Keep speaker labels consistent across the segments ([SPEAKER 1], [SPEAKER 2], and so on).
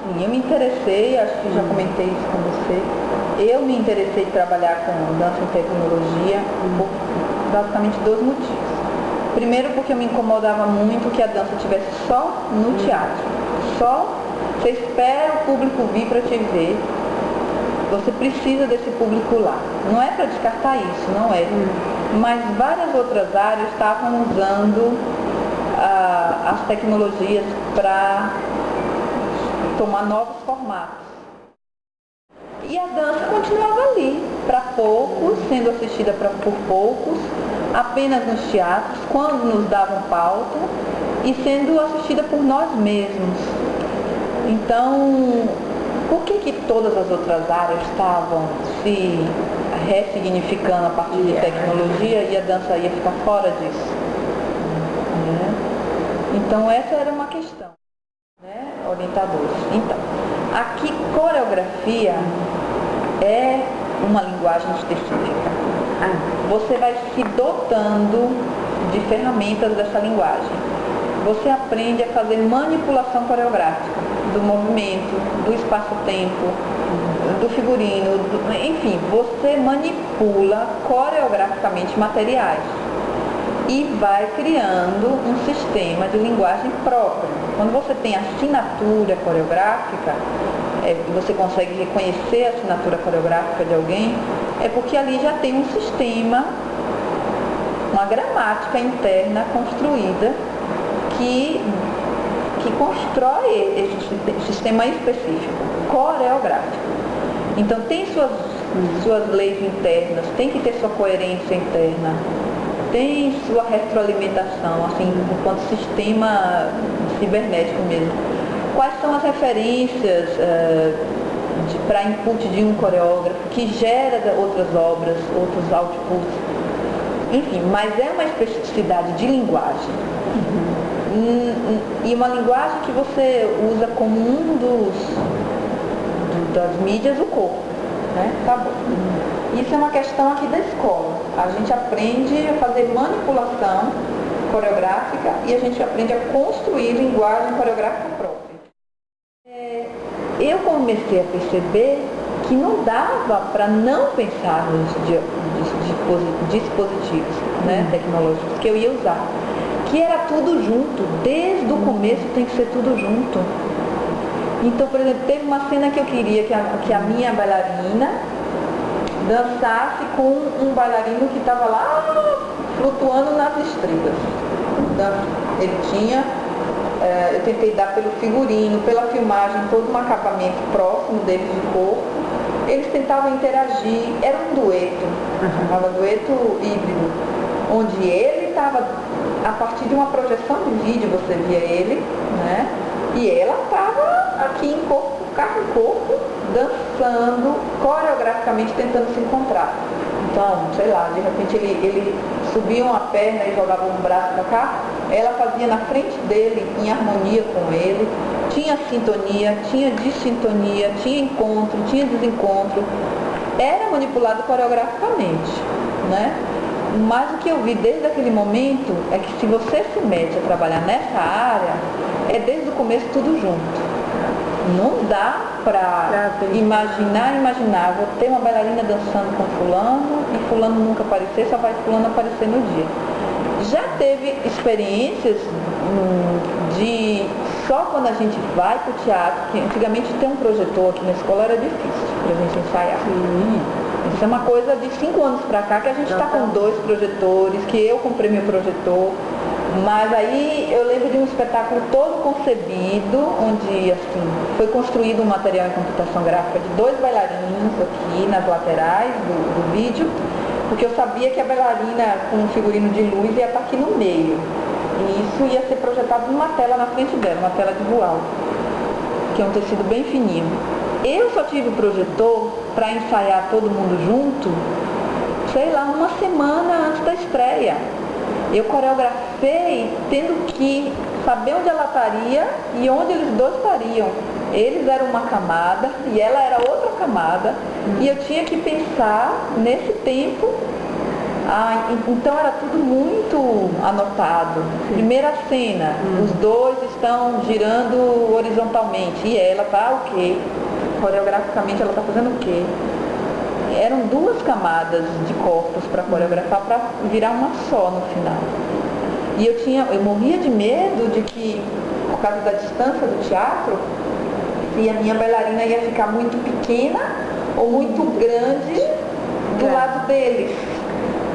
[SPEAKER 1] assim, eu me interessei, acho que já comentei isso com você, eu me interessei em trabalhar com dança e tecnologia por basicamente 2 motivos. Primeiro, porque eu me incomodava muito que a dança estivesse só no teatro. Só você espera o público vir para te ver. Você precisa desse público lá. Não é para descartar isso, não é. Mas várias outras áreas estavam usando as tecnologias para tomar novos formatos. E a dança continuava ali, para poucos, sendo assistida por poucos, apenas nos teatros, quando nos davam pauta, e sendo assistida por nós mesmos. Então, por que todas as outras áreas estavam se ressignificando a partir de tecnologia e a dança ia ficar fora disso? Então, essa era uma questão, orientadores. Então, aqui, coreografia é uma linguagem específica. Você vai se dotando de ferramentas dessa linguagem. Você aprende a fazer manipulação coreográfica do movimento, do espaço-tempo, do figurino, enfim, você manipula coreograficamente materiais e vai criando um sistema de linguagem próprio. Quando você tem assinatura coreográfica, você consegue reconhecer a assinatura coreográfica de alguém, é porque ali já tem um sistema, uma gramática interna construída que constrói esse sistema específico, coreográfico. Então tem suas leis internas, tem que ter sua coerência interna, tem sua retroalimentação, assim, enquanto sistema cibernético mesmo. Quais são as referências para input de um coreógrafo que gera outras obras, outros outputs? Enfim, mas é uma especificidade de linguagem. E uma linguagem que você usa como das mídias, o corpo, Tá bom. Isso é uma questão aqui da escola. A gente aprende a fazer manipulação coreográfica e a gente aprende a construir linguagem coreográfica própria. Eu comecei a perceber que não dava para não pensar nos dispositivos tecnológicos que eu ia usar. Que era tudo junto, desde o começo tem que ser tudo junto. Então, por exemplo, teve uma cena que eu queria que a minha bailarina dançasse com um bailarino que estava lá flutuando nas estrelas. Ele tinha, eu tentei dar pelo figurino, pela filmagem, todo um acabamento próximo deles de corpo. Eles tentavam interagir, era um dueto, chamava dueto híbrido, onde ele estava, a partir de uma projeção de vídeo você via ele, e ela estava aqui em corpo, carro em corpo, dançando, coreograficamente tentando se encontrar. Então, sei lá, de repente ele subia uma perna e jogava um braço para cá, ela fazia na frente dele, em harmonia com ele, tinha sintonia, tinha dissintonia, tinha encontro, tinha desencontro, era manipulado coreograficamente, Mas o que eu vi desde aquele momento é que se você se mete a trabalhar nessa área, é desde o começo tudo junto. Não dá para imaginar, vou ter uma bailarina dançando com fulano e fulano nunca aparecer, só vai fulano aparecer no dia. Já teve experiências de só quando a gente vai para o teatro, que antigamente ter um projetor aqui na escola era difícil para a gente ensaiar. Isso é uma coisa de 5 anos para cá que a gente está com 2 projetores, que eu comprei meu projetor. Mas aí eu lembro de um espetáculo todo concebido, onde assim, foi construído um material em computação gráfica de 2 bailarinos aqui nas laterais do vídeo, porque eu sabia que a bailarina com um figurino de luz ia estar aqui no meio. E isso ia ser projetado numa tela na frente dela, uma tela de voal, que é um tecido bem fininho. Eu só tive o projetor para ensaiar todo mundo junto, sei lá, uma semana antes da estreia. Eu coreografei tendo que saber onde ela estaria e onde eles dois estariam. Eles eram uma camada e ela era outra camada. E eu tinha que pensar nesse tempo Então era tudo muito anotado. Primeira cena, os dois estão girando horizontalmente e ela tá o quê? Coreograficamente ela está fazendo o quê? Eram duas camadas de corpos para coreografar para virar uma só no final. E eu morria de medo de que, por causa da distância do teatro, se a minha bailarina ia ficar muito pequena ou muito grande do lado deles.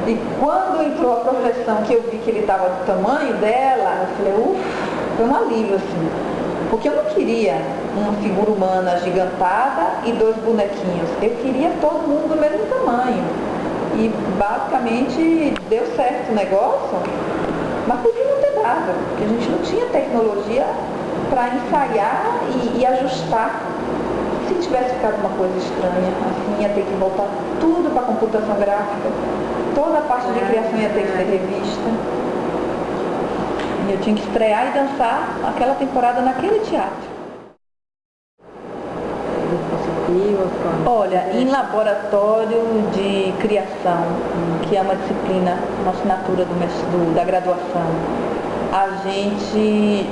[SPEAKER 1] E quando entrou a projeção que eu vi que ele estava do tamanho dela, eu falei, foi um alívio assim. Porque eu não queria uma figura humana agigantada e dois bonequinhos. Eu queria todo mundo do mesmo tamanho. E basicamente deu certo o negócio, mas podia não ter dado, porque a gente não tinha tecnologia para ensaiar e ajustar. Se tivesse ficado uma coisa estranha, assim ia ter que voltar tudo para a computação gráfica, toda a parte de criação ia ter que ser revista. E eu tinha que estrear e dançar aquela temporada naquele teatro. Olha, em laboratório de criação, que é uma disciplina, uma assinatura da graduação, a gente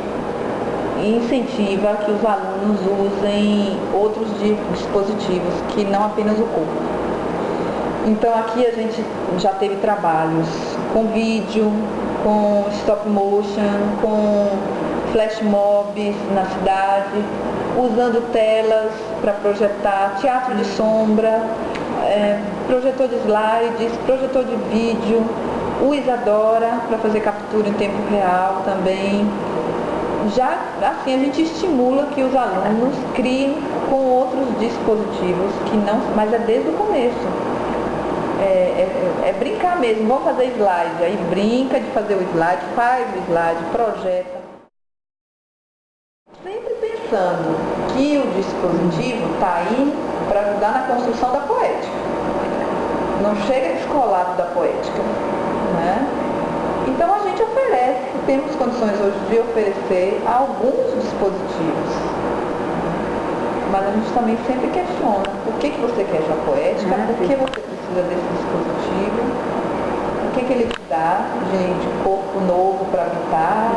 [SPEAKER 1] incentiva que os alunos usem outros dispositivos, que não apenas o corpo. Então aqui a gente já teve trabalhos com vídeo, com stop motion, com flash mobs na cidade, usando telas para projetar, teatro de sombra, projetor de slides, projetor de vídeo, o Isadora para fazer captura em tempo real também. Já assim a gente estimula que os alunos criem com outros dispositivos, mas é desde o começo. É brincar mesmo, vamos fazer slide, aí brinca de fazer o slide, faz o slide, projeta. Sempre pensando que o dispositivo está aí para ajudar na construção da poética. Não chega descolado da poética, né? Então a gente oferece, temos condições hoje de oferecer alguns dispositivos. Mas a gente também sempre questiona por que você quer já poética, por que você precisa desse dispositivo, o que ele te dá de corpo novo para habitar.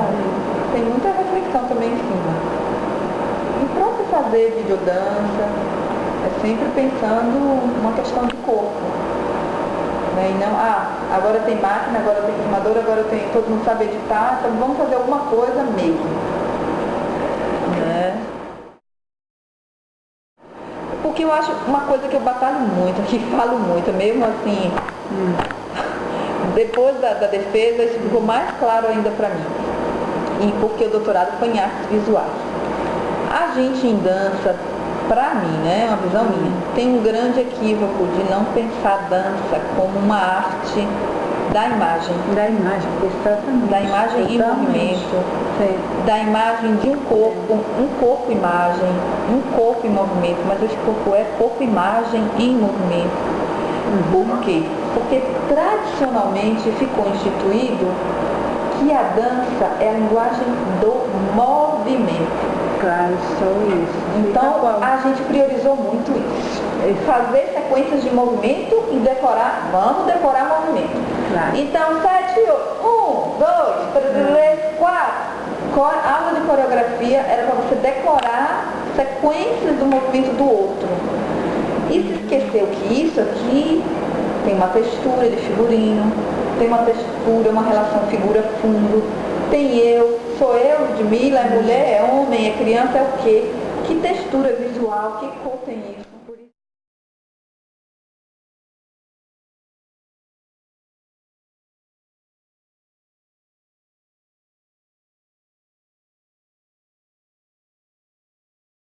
[SPEAKER 1] Tem muita reflexão também em cima. E para você fazer videodança, é sempre pensando uma questão de corpo. Né? E não, agora tem máquina, agora tem filmador, agora tem, todo mundo sabe editar, então vamos fazer alguma coisa mesmo. Né? Porque eu acho uma coisa que eu batalho muito, que falo muito, mesmo assim, depois da defesa, isso ficou mais claro ainda para mim. E porque o doutorado foi em artes visuais. A gente em dança, para mim, né, uma visão minha, tem um grande equívoco de não pensar a dança como uma arte da imagem.
[SPEAKER 2] Da imagem, exatamente.
[SPEAKER 1] Da imagem em movimento, da imagem de um corpo-imagem, um corpo em movimento, mas esse corpo é corpo-imagem em movimento. Por quê? Porque tradicionalmente ficou instituído que a dança é a linguagem do movimento.
[SPEAKER 2] Claro, só isso.
[SPEAKER 1] Então a gente priorizou muito isso. Fazer sequências de movimento e decorar, vamos decorar movimento.
[SPEAKER 2] Claro.
[SPEAKER 1] Então 7, 8, 1, 2, 3, 4. Aula de coreografia era para você decorar sequências do movimento do outro. E se esqueceu que isso aqui tem uma textura de figurino, tem uma textura, uma relação figura-fundo, tem sou eu, Ludmilla, é mulher, é homem, é criança, é o quê? Que textura visual, que cor tem isso?